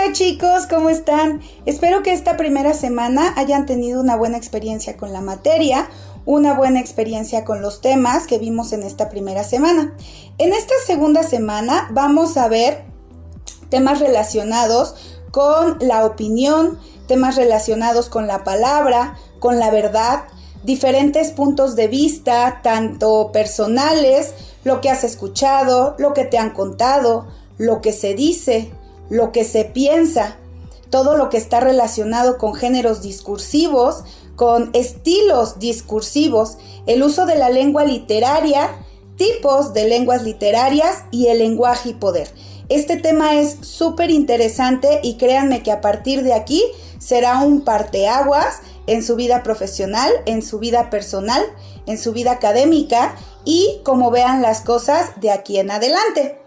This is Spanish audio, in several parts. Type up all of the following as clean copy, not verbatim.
Hola chicos, ¿cómo están? Espero que esta primera semana hayan tenido una buena experiencia con la materia, una buena experiencia con los temas que vimos en esta primera semana. En esta segunda semana vamos a ver temas relacionados con la opinión, temas relacionados con la palabra, con la verdad, diferentes puntos de vista, tanto personales, lo que has escuchado, lo que te han contado, lo que se dice, lo que se piensa, todo lo que está relacionado con géneros discursivos, con estilos discursivos, el uso de la lengua literaria, tipos de lenguas literarias y el lenguaje y poder. Este tema es súper interesante y créanme que a partir de aquí será un parteaguas en su vida profesional, en su vida personal, en su vida académica y cómo vean las cosas de aquí en adelante.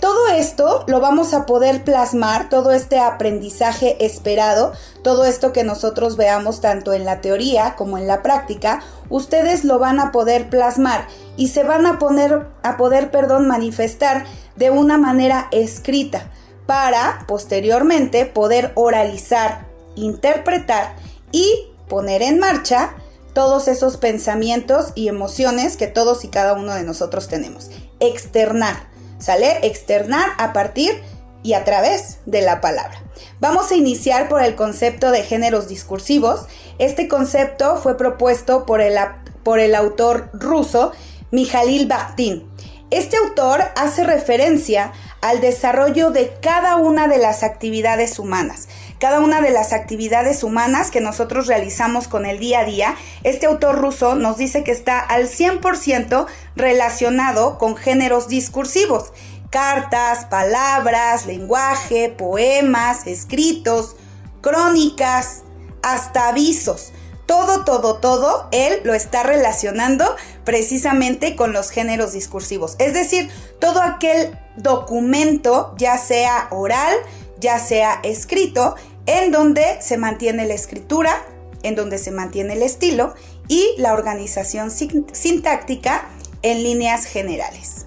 Todo esto lo vamos a poder plasmar, todo este aprendizaje esperado, todo esto que nosotros veamos tanto en la teoría como en la práctica, ustedes lo van a poder plasmar y se van a poder manifestar de una manera escrita para posteriormente poder oralizar, interpretar y poner en marcha todos esos pensamientos y emociones que todos y cada uno de nosotros tenemos. Externar. ¿Sale? Externar a partir y a través de la palabra. Vamos a iniciar por el concepto de géneros discursivos. Este concepto fue propuesto por el autor ruso Mikhail Bakhtin. Este autor hace referencia al desarrollo de cada una de las actividades humanas. Cada una de las actividades humanas que nosotros realizamos con el día a día, este autor ruso nos dice que está al 100% relacionado con géneros discursivos. Cartas, palabras, lenguaje, poemas, escritos, crónicas, hasta avisos. Todo, él lo está relacionando precisamente con los géneros discursivos. Es decir, todo aquel documento, ya sea oral, ya sea escrito, en donde se mantiene la escritura, en donde se mantiene el estilo y la organización sintáctica en líneas generales.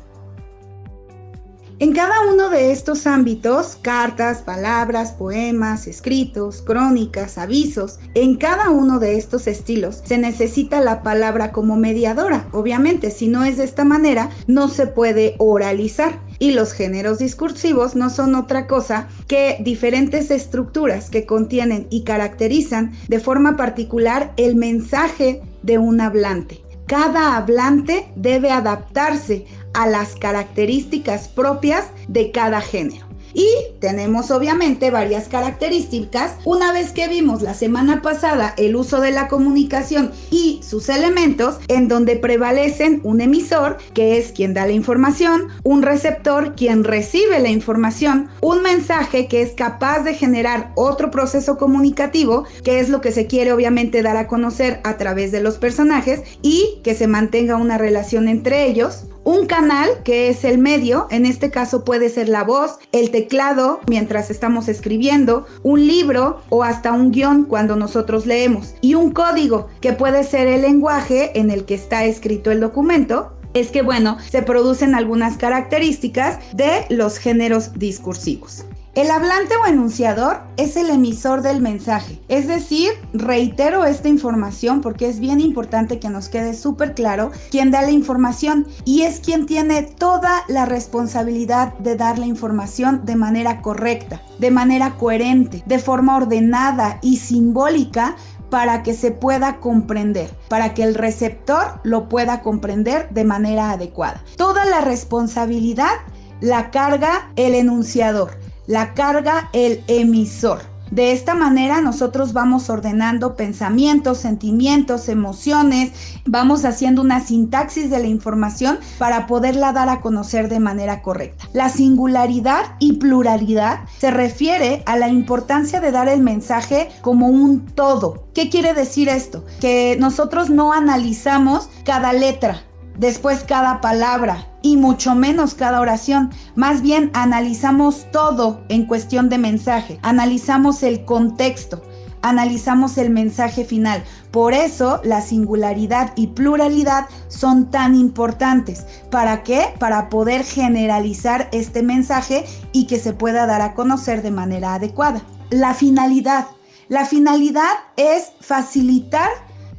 En cada uno de estos ámbitos, cartas, palabras, poemas, escritos, crónicas, avisos, en cada uno de estos estilos se necesita la palabra como mediadora. Obviamente, si no es de esta manera, no se puede oralizar. Y los géneros discursivos no son otra cosa que diferentes estructuras que contienen y caracterizan de forma particular el mensaje de un hablante. Cada hablante debe adaptarse a las características propias de cada género. Y tenemos obviamente varias características. Una vez que vimos la semana pasada el uso de la comunicación y sus elementos, en donde prevalecen un emisor, que es quien da la información, un receptor, quien recibe la información, un mensaje que es capaz de generar otro proceso comunicativo, que es lo que se quiere obviamente dar a conocer a través de los personajes y que se mantenga una relación entre ellos. Un canal, que es el medio, en este caso puede ser la voz, el teclado mientras estamos escribiendo, un libro o hasta un guión cuando nosotros leemos. Y un código, que puede ser el lenguaje en el que está escrito el documento. Es que se producen algunas características de los géneros discursivos. El hablante o enunciador es el emisor del mensaje, es decir, reitero esta información porque es bien importante que nos quede súper claro quién da la información y es quien tiene toda la responsabilidad de dar la información de manera correcta, de manera coherente, de forma ordenada y simbólica para que se pueda comprender, para que el receptor lo pueda comprender de manera adecuada. Toda la responsabilidad la carga el enunciador. La carga el emisor. De esta manera nosotros vamos ordenando pensamientos, sentimientos, emociones, vamos haciendo una sintaxis de la información para poderla dar a conocer de manera correcta. La singularidad y pluralidad se refiere a la importancia de dar el mensaje como un todo. ¿Qué quiere decir esto? Que nosotros no analizamos cada letra, después cada palabra y mucho menos cada oración. Más bien analizamos todo en cuestión de mensaje, analizamos el contexto, analizamos el mensaje final. Por eso la singularidad y pluralidad son tan importantes. ¿Para qué? Para poder generalizar este mensaje y que se pueda dar a conocer de manera adecuada. La finalidad. La finalidad es facilitar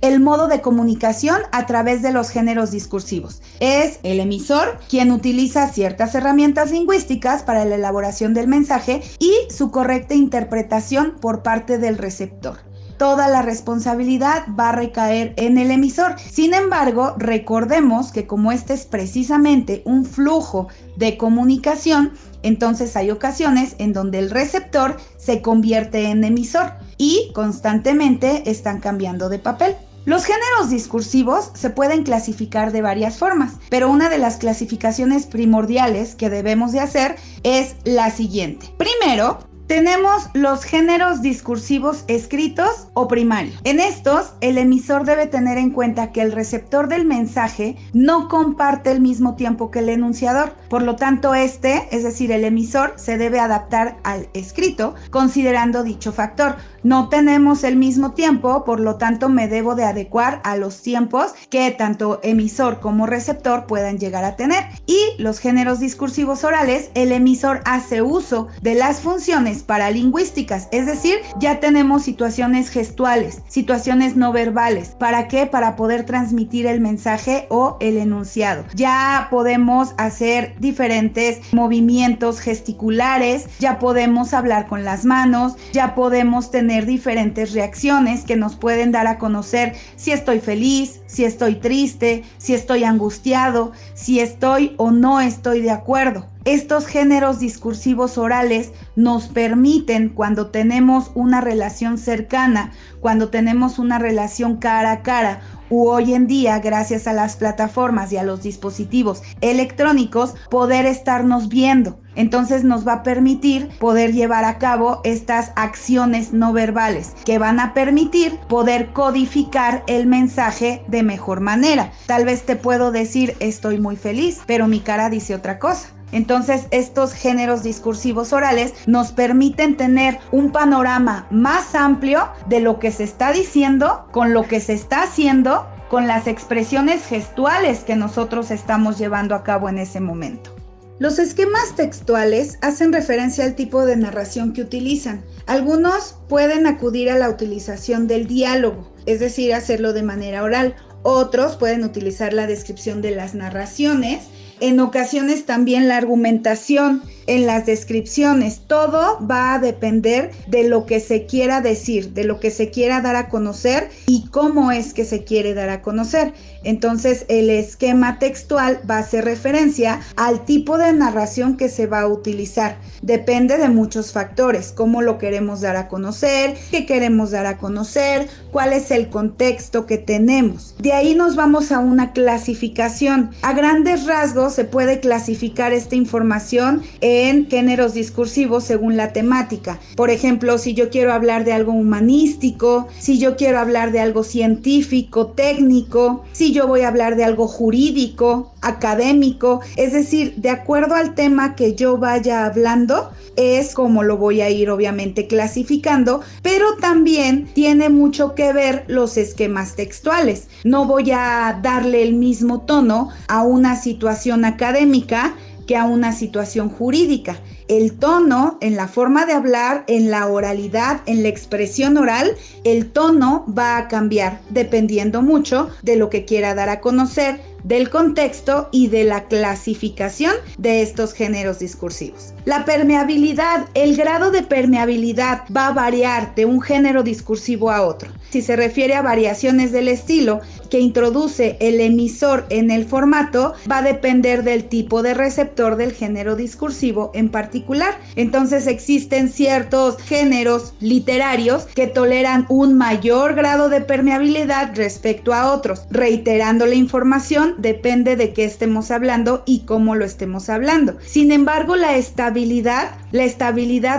el modo de comunicación a través de los géneros discursivos. Es el emisor quien utiliza ciertas herramientas lingüísticas para la elaboración del mensaje y su correcta interpretación por parte del receptor. Toda la responsabilidad va a recaer en el emisor. Sin embargo, recordemos que como este es precisamente un flujo de comunicación, entonces hay ocasiones en donde el receptor se convierte en emisor y constantemente están cambiando de papel. Los géneros discursivos se pueden clasificar de varias formas, pero una de las clasificaciones primordiales que debemos de hacer es la siguiente. Primero, tenemos los géneros discursivos escritos o primarios. En estos, el emisor debe tener en cuenta que el receptor del mensaje no comparte el mismo tiempo que el enunciador. Por lo tanto, es decir, el emisor, se debe adaptar al escrito considerando dicho factor. No tenemos el mismo tiempo, por lo tanto me debo de adecuar a los tiempos que tanto emisor como receptor puedan llegar a tener. Y los géneros discursivos orales, el emisor hace uso de las funciones paralingüísticas, es decir, ya tenemos situaciones gestuales, situaciones no verbales. ¿Para qué? Para poder transmitir el mensaje o el enunciado. Ya podemos hacer diferentes movimientos gesticulares, ya podemos hablar con las manos, ya podemos tener diferentes reacciones que nos pueden dar a conocer si estoy feliz, si estoy triste, si estoy angustiado, si estoy o no estoy de acuerdo. Estos géneros discursivos orales nos permiten, cuando tenemos una relación cercana, cuando tenemos una relación cara a cara, u hoy en día, gracias a las plataformas y a los dispositivos electrónicos, poder estarnos viendo. Entonces nos va a permitir poder llevar a cabo estas acciones no verbales que van a permitir poder codificar el mensaje de mejor manera. Tal vez te puedo decir estoy muy feliz, pero mi cara dice otra cosa. Entonces, estos géneros discursivos orales nos permiten tener un panorama más amplio de lo que se está diciendo, con lo que se está haciendo, con las expresiones gestuales que nosotros estamos llevando a cabo en ese momento. Los esquemas textuales hacen referencia al tipo de narración que utilizan. Algunos pueden acudir a la utilización del diálogo, es decir, hacerlo de manera oral. Otros pueden utilizar la descripción de las narraciones. En ocasiones también la argumentación en las descripciones. Todo va a depender de lo que se quiera decir, de lo que se quiera dar a conocer y cómo es que se quiere dar a conocer. Entonces, el esquema textual va a hacer referencia al tipo de narración que se va a utilizar. Depende de muchos factores, cómo lo queremos dar a conocer, qué queremos dar a conocer, cuál es el contexto que tenemos. De ahí nos vamos a una clasificación. A grandes rasgos se puede clasificar esta información en géneros discursivos según la temática. Por ejemplo, si yo quiero hablar de algo humanístico, si yo quiero hablar de algo científico, técnico, si yo voy a hablar de algo jurídico, académico, es decir, de acuerdo al tema que yo vaya hablando, es como lo voy a ir obviamente clasificando, pero también tiene mucho que ver los esquemas textuales. No voy a darle el mismo tono a una situación académica que a una situación jurídica. El tono, en la forma de hablar, en la oralidad, en la expresión oral, el tono va a cambiar dependiendo mucho de lo que quiera dar a conocer, del contexto y de la clasificación de estos géneros discursivos. La permeabilidad, el grado de permeabilidad va a variar de un género discursivo a otro. Si se refiere a variaciones del estilo que introduce el emisor en el formato, va a depender del tipo de receptor del género discursivo en particular. Entonces existen ciertos géneros literarios que toleran un mayor grado de permeabilidad respecto a otros. Reiterando la información, depende de qué estemos hablando y cómo lo estemos hablando. Sin embargo, la estabilidad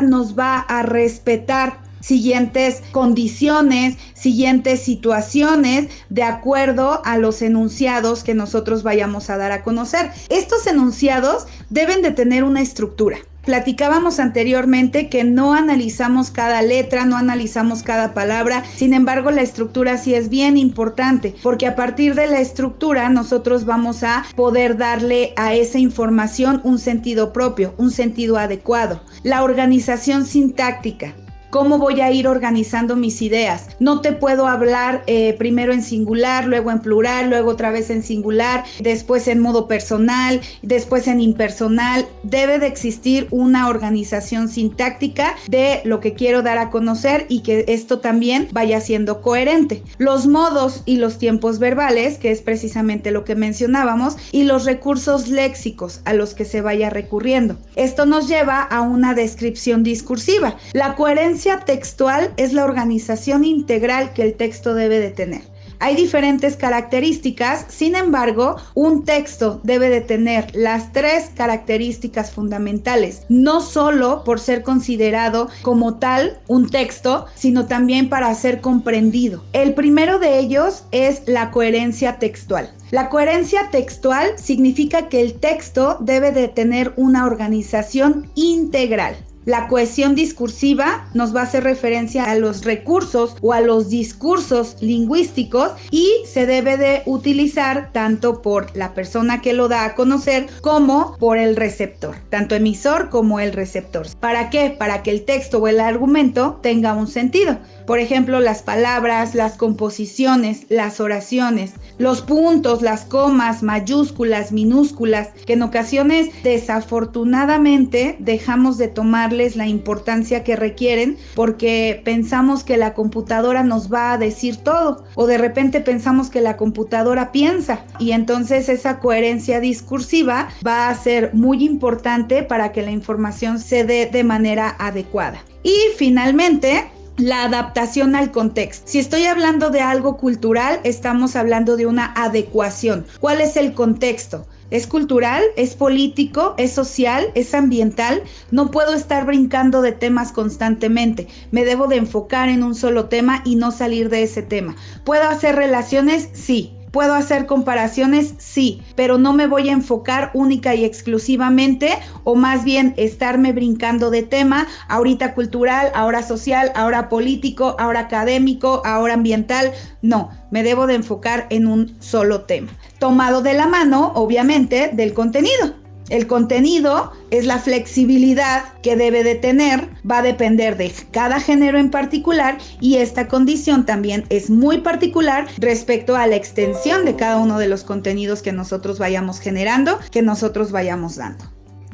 nos va a respetar siguientes condiciones, siguientes situaciones de acuerdo a los enunciados que nosotros vayamos a dar a conocer. Estos enunciados deben de tener una estructura. Platicábamos anteriormente que no analizamos cada letra, no analizamos cada palabra, sin embargo la estructura sí es bien importante, porque a partir de la estructura nosotros vamos a poder darle a esa información un sentido propio, un sentido adecuado. La organización sintáctica. ¿Cómo voy a ir organizando mis ideas? No te puedo hablar primero en singular, luego en plural, luego otra vez en singular, después en modo personal, después en impersonal. Debe de existir una organización sintáctica de lo que quiero dar a conocer y que esto también vaya siendo coherente. Los modos y los tiempos verbales, que es precisamente lo que mencionábamos, y los recursos léxicos a los que se vaya recurriendo. Esto nos lleva a una descripción discursiva. La coherencia textual es la organización integral que el texto debe de tener. Hay diferentes características, sin embargo, un texto debe de tener las 3 características fundamentales, no solo por ser considerado como tal un texto, sino también para ser comprendido. El primero de ellos es la coherencia textual. La coherencia textual significa que el texto debe de tener una organización integral. La cohesión discursiva nos va a hacer referencia a los recursos o a los discursos lingüísticos y se debe de utilizar tanto por la persona que lo da a conocer como por el receptor, tanto emisor como el receptor. ¿Para qué? Para que el texto o el argumento tenga un sentido. Por ejemplo, las palabras, las composiciones, las oraciones, los puntos, las comas, mayúsculas, minúsculas, que en ocasiones desafortunadamente dejamos de tomarles la importancia que requieren porque pensamos que la computadora nos va a decir todo, o de repente pensamos que la computadora piensa, y entonces esa coherencia discursiva va a ser muy importante para que la información se dé de manera adecuada. Y finalmente, la adaptación al contexto. Si estoy hablando de algo cultural, estamos hablando de una adecuación. ¿Cuál es el contexto? ¿Es cultural? ¿Es político? ¿Es social? ¿Es ambiental? No puedo estar brincando de temas constantemente. Me debo de enfocar en un solo tema y no salir de ese tema. ¿Puedo hacer relaciones? Sí. ¿Puedo hacer comparaciones? Sí, pero no me voy a enfocar única y exclusivamente, o más bien estarme brincando de tema, ahorita cultural, ahora social, ahora político, ahora académico, ahora ambiental. No, me debo de enfocar en un solo tema. Tomado de la mano, obviamente, del contenido. El contenido es la flexibilidad que debe de tener, va a depender de cada género en particular, y esta condición también es muy particular respecto a la extensión de cada uno de los contenidos que nosotros vayamos generando, que nosotros vayamos dando.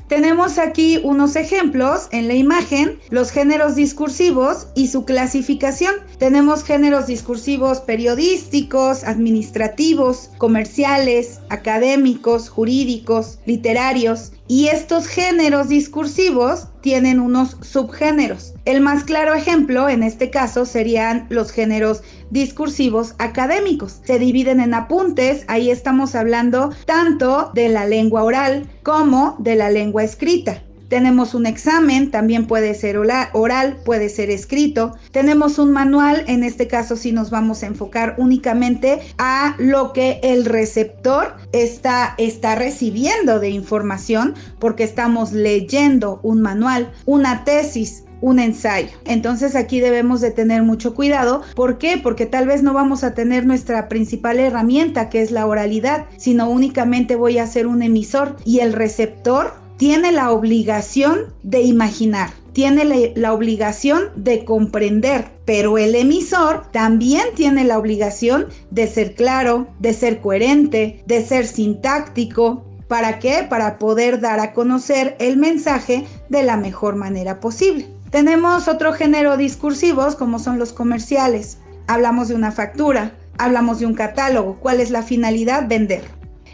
Tenemos aquí unos ejemplos en la imagen, los géneros discursivos y su clasificación. Tenemos géneros discursivos periodísticos, administrativos, comerciales, académicos, jurídicos, literarios, y estos géneros discursivos tienen unos subgéneros. El más claro ejemplo en este caso serían los géneros discursivos académicos. Se dividen en apuntes, ahí estamos hablando tanto de la lengua oral como de la lengua escrita. Tenemos un examen, también puede ser oral, puede ser escrito. Tenemos un manual, en este caso sí nos vamos a enfocar únicamente a lo que el receptor está recibiendo de información, porque estamos leyendo un manual, una tesis, un ensayo. Entonces aquí debemos de tener mucho cuidado. ¿Por qué? Porque tal vez no vamos a tener nuestra principal herramienta, que es la oralidad, sino únicamente voy a ser un emisor, y el receptor tiene la obligación de imaginar, tiene la obligación de comprender, pero el emisor también tiene la obligación de ser claro, de ser coherente, de ser sintáctico. ¿Para qué? Para poder dar a conocer el mensaje de la mejor manera posible. Tenemos otro género discursivos, como son los comerciales. Hablamos de una factura, hablamos de un catálogo. ¿Cuál es la finalidad? Vender.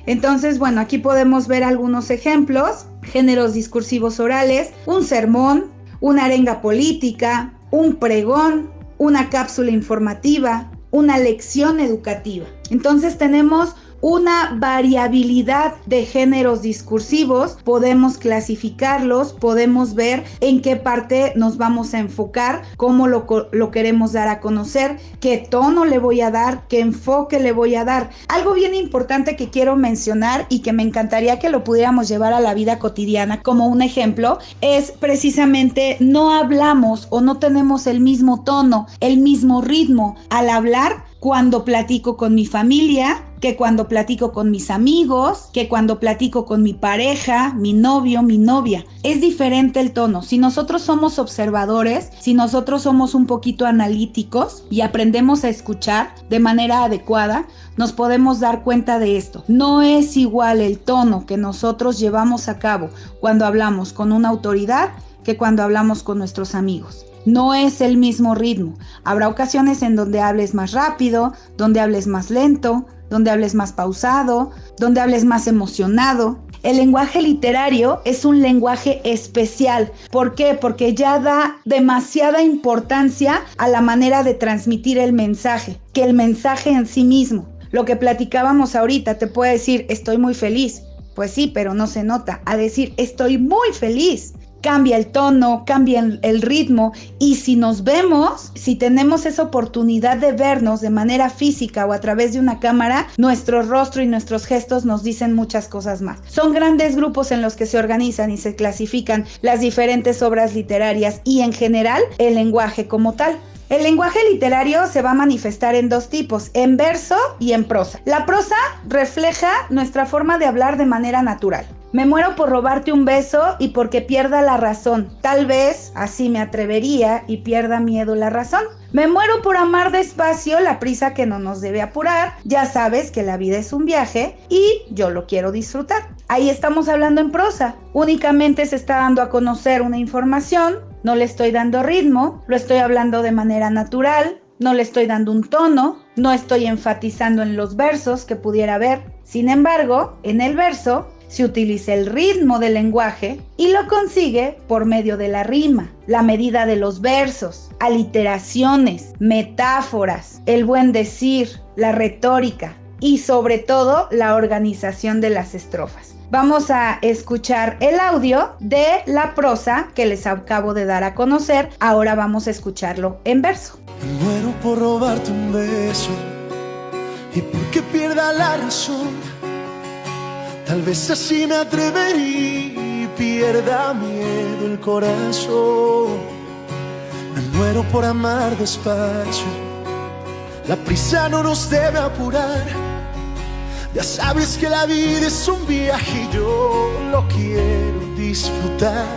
Entonces, bueno, aquí podemos ver algunos ejemplos. Géneros discursivos orales, un sermón, una arenga política, un pregón, una cápsula informativa, una lección educativa. Entonces tenemos una variabilidad de géneros discursivos, podemos clasificarlos, podemos ver en qué parte nos vamos a enfocar, cómo lo queremos dar a conocer, qué tono le voy a dar, qué enfoque le voy a dar. Algo bien importante que quiero mencionar y que me encantaría que lo pudiéramos llevar a la vida cotidiana como un ejemplo, es precisamente no hablamos o no tenemos el mismo tono, el mismo ritmo al hablar cuando platico con mi familia, que cuando platico con mis amigos, que cuando platico con mi pareja, mi novio, mi novia. Es diferente el tono. Si nosotros somos observadores, si nosotros somos un poquito analíticos y aprendemos a escuchar de manera adecuada, nos podemos dar cuenta de esto. No es igual el tono que nosotros llevamos a cabo cuando hablamos con una autoridad que cuando hablamos con nuestros amigos. No es el mismo ritmo. Habrá ocasiones en donde hables más rápido, donde hables más lento, donde hables más pausado, donde hables más emocionado. El lenguaje literario es un lenguaje especial. ¿Por qué? Porque ya da demasiada importancia a la manera de transmitir el mensaje, que el mensaje en sí mismo. Lo que platicábamos ahorita, te puede decir, estoy muy feliz. Pues sí, pero no se nota. A decir, estoy muy feliz. Cambia el tono, cambia el ritmo, y si nos vemos, si tenemos esa oportunidad de vernos de manera física o a través de una cámara, nuestro rostro y nuestros gestos nos dicen muchas cosas más. Son grandes grupos en los que se organizan y se clasifican las diferentes obras literarias y en general el lenguaje como tal. El lenguaje literario se va a manifestar en dos tipos, en verso y en prosa. La prosa refleja nuestra forma de hablar de manera natural. Me muero por robarte un beso y porque pierda la razón. Tal vez así me atrevería y pierda miedo la razón. Me muero por amar despacio, la prisa que no nos debe apurar. Ya sabes que la vida es un viaje y yo lo quiero disfrutar. Ahí estamos hablando en prosa. Únicamente se está dando a conocer una información, no le estoy dando ritmo, lo estoy hablando de manera natural, no le estoy dando un tono, no estoy enfatizando en los versos que pudiera haber. Sin embargo, en el verso se utiliza el ritmo del lenguaje y lo consigue por medio de la rima, la medida de los versos, aliteraciones, metáforas, el buen decir, la retórica y sobre todo la organización de las estrofas. Vamos a escuchar el audio de la prosa que les acabo de dar a conocer. Ahora vamos a escucharlo en verso. Me muero por robarte un beso y porque pierda la razón. Tal vez así me atrevería y pierda miedo el corazón. Me muero por amar despacio, la prisa no nos debe apurar. Ya sabes que la vida es un viaje y yo lo quiero disfrutar.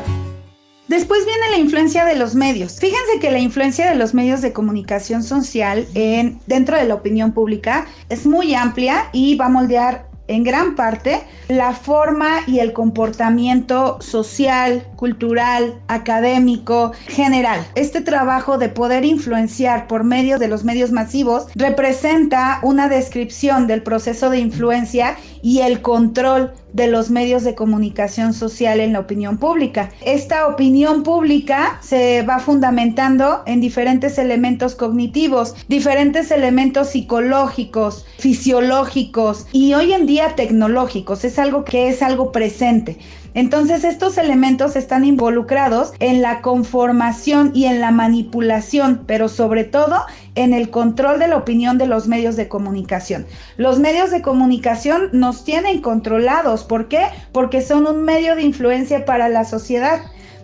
Después viene la influencia de los medios. Fíjense que la influencia de los medios de comunicación social dentro de la opinión pública es muy amplia y va a moldear en gran parte la forma y el comportamiento social, cultural, académico, general. Este trabajo de poder influenciar por medio de los medios masivos representa una descripción del proceso de influencia y el control de los medios de comunicación social en la opinión pública. Esta opinión pública se va fundamentando en diferentes elementos cognitivos, diferentes elementos psicológicos, fisiológicos y hoy en día tecnológicos. Es algo presente. Entonces estos elementos están involucrados en la conformación y en la manipulación, pero sobre todo en el control de la opinión de los medios de comunicación. Los medios de comunicación nos tienen controlados. ¿Por qué? Porque son un medio de influencia para la sociedad.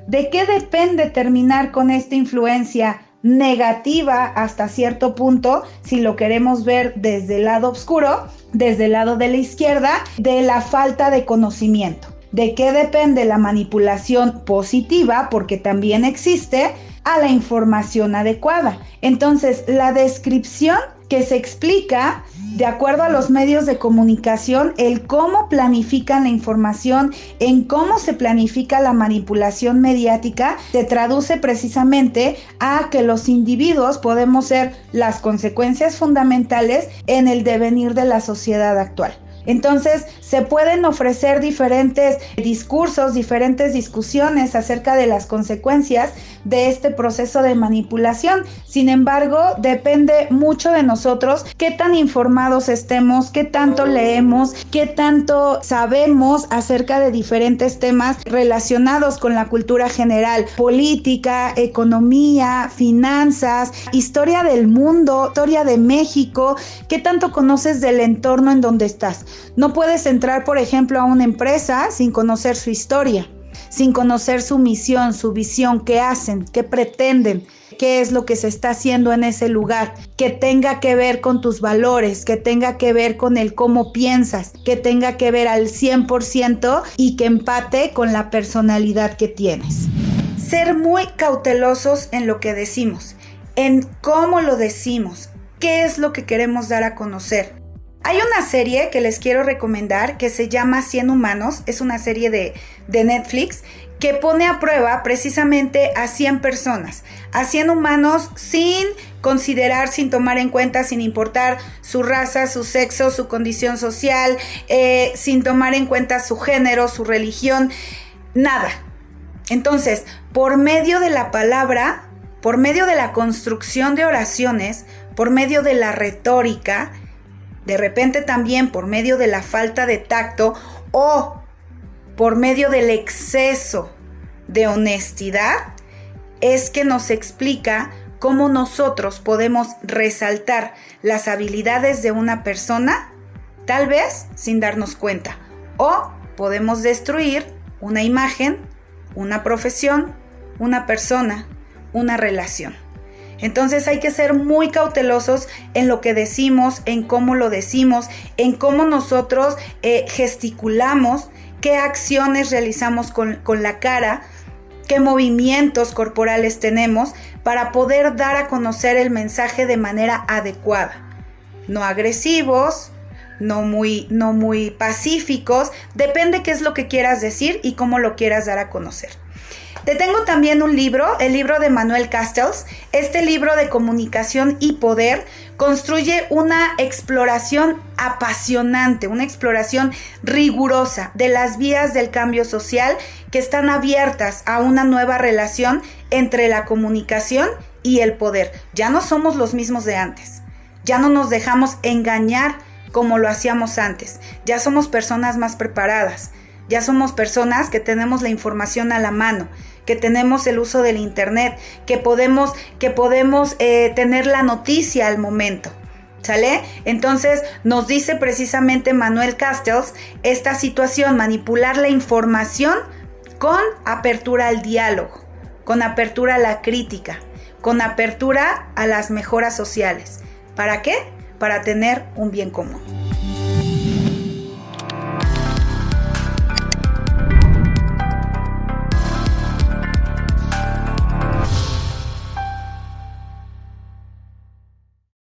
¿De qué depende terminar con esta influencia negativa hasta cierto punto, si lo queremos ver desde el lado oscuro, desde el lado de la izquierda, de la falta de conocimiento? ¿De qué depende la manipulación positiva? Porque también existe a la información adecuada. Entonces, la descripción que se explica de acuerdo a los medios de comunicación, el cómo planifican la información, en cómo se planifica la manipulación mediática, se traduce precisamente a que los individuos podemos ser las consecuencias fundamentales en el devenir de la sociedad actual. Entonces, se pueden ofrecer diferentes discursos, diferentes discusiones acerca de las consecuencias de este proceso de manipulación. Sin embargo, depende mucho de nosotros qué tan informados estemos, qué tanto leemos, qué tanto sabemos acerca de diferentes temas relacionados con la cultura general, política, economía, finanzas, historia del mundo, historia de México, qué tanto conoces del entorno en donde estás. No puedes entrar, por ejemplo, a una empresa sin conocer su historia, sin conocer su misión, su visión, qué hacen, qué pretenden, qué es lo que se está haciendo en ese lugar, que tenga que ver con tus valores, que tenga que ver con el cómo piensas, que tenga que ver al 100% y que empate con la personalidad que tienes. Ser muy cautelosos en lo que decimos, en cómo lo decimos, qué es lo que queremos dar a conocer. Hay una serie que les quiero recomendar que se llama 100 Humanos, es una serie de Netflix que pone a prueba precisamente a 100 personas, a 100 humanos sin considerar, sin tomar en cuenta, sin importar su raza, su sexo, su condición social, sin tomar en cuenta su género, su religión, nada. Entonces, por medio de la palabra, por medio de la construcción de oraciones, por medio de la retórica, de repente también por medio de la falta de tacto o por medio del exceso de honestidad, es que nos explica cómo nosotros podemos resaltar las habilidades de una persona, tal vez sin darnos cuenta, o podemos destruir una imagen, una profesión, una persona, una relación. Entonces hay que ser muy cautelosos en lo que decimos, en cómo lo decimos, en cómo nosotros gesticulamos, qué acciones realizamos con la cara, qué movimientos corporales tenemos para poder dar a conocer el mensaje de manera adecuada. No agresivos, no muy pacíficos, depende qué es lo que quieras decir y cómo lo quieras dar a conocer. Te tengo también un libro, el libro de Manuel Castells. Este libro de comunicación y poder construye una exploración apasionante, una exploración rigurosa de las vías del cambio social que están abiertas a una nueva relación entre la comunicación y el poder. Ya no somos los mismos de antes, ya no nos dejamos engañar como lo hacíamos antes, ya somos personas más preparadas. Ya somos personas que tenemos la información a la mano, que tenemos el uso del internet, que podemos tener la noticia al momento, ¿sale? Entonces nos dice precisamente Manuel Castells esta situación, manipular la información con apertura al diálogo, con apertura a la crítica, con apertura a las mejoras sociales. ¿Para qué? Para tener un bien común.